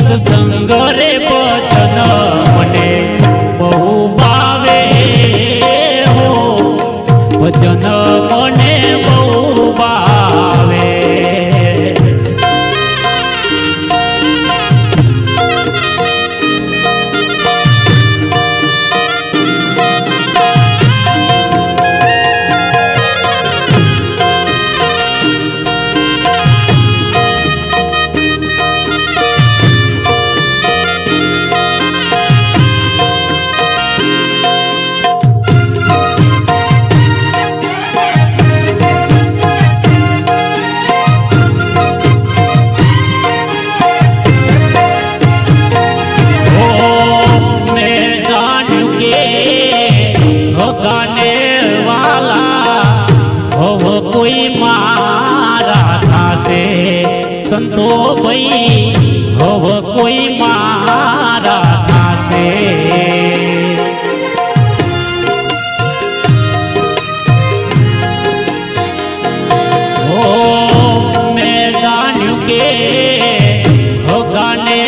સત્સંગ રે ભજન મને બહુ ભાવે હો ભજન મને બહુ ભાવે संतो भाई हव कोई मारा थासे ओ मैं जान्यू के हो गाने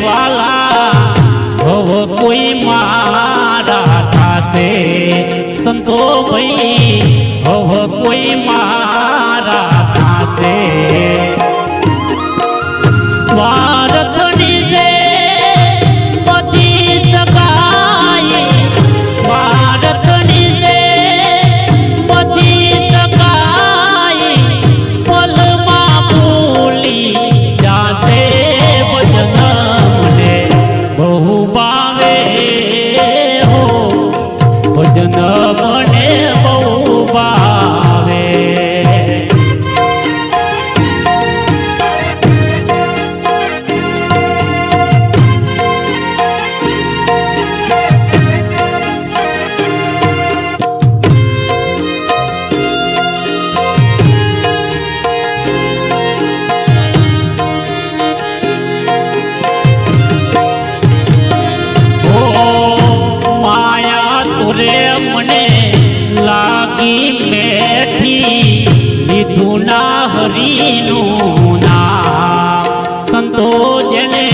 वाला हव कोई मारा थासे संतो भाई हव कोई मारा थासे स्वार्थ निजे पति सगाई स्वार्थ निजे पति सगाई पल भूली जासे भजन मने बहु भावे हो भजन मने बहु भावे मने लागी मेठी लीधु ना हरीनु नाम संतो जने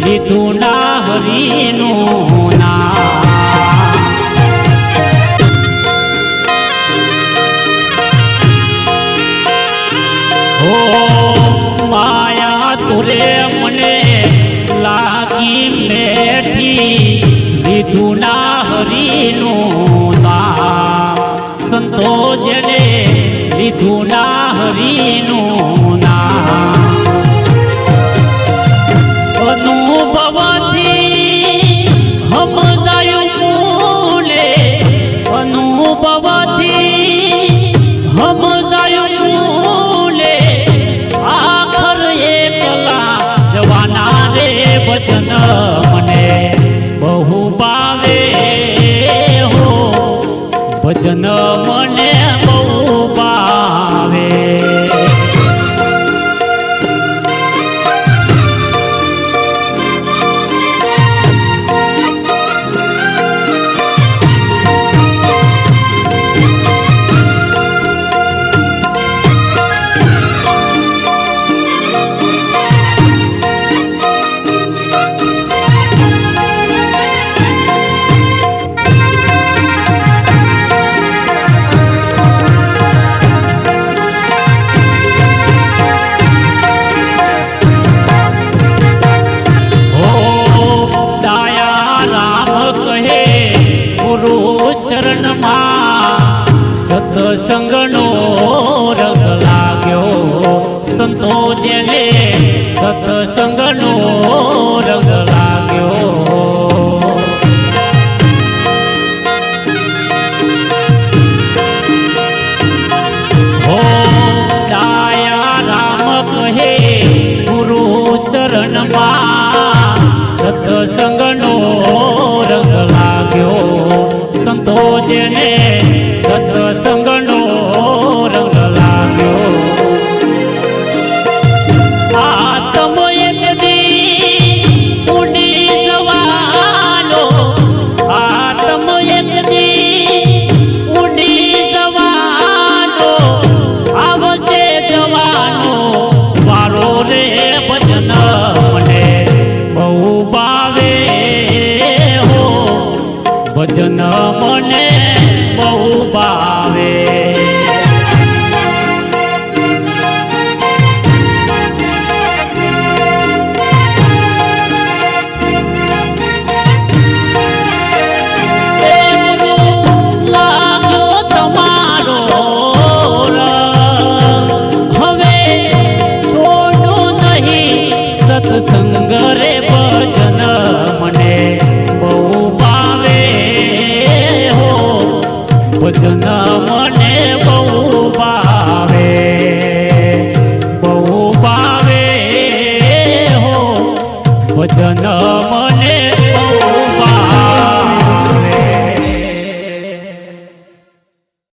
लीधु ना हरीनु नाम ओ माया तुरे मने लागी मेठी लीधु ना हरीनु नाम संतो जने लीधु ना हरीनु नाम अनुभवथी हम जायु मूले अनुभवथी हम जायु मूले आखर एकला जवाना रे भजन मने बहु भावे हो भजन मने बहु भावे शरण मां सत्संग नो रंग लाग्यो संतो जेने सत्संग नो रंग लाग्यो हो डाया राम कहे गुरु शरण मां सत्संग नो रंग लाग्यो संतो जेने सत्संग नो रंग लाग्यो आत्म एक दी उडी जवानो आत्म एक दी उडी जवानो आवसे जवानो वारो रे भजन मने સત્સંગ રે ભજન મને બહુ ભાવે હો, ભજન મને બહુ ભાવે, બહુ ભાવે હો, ભજન મને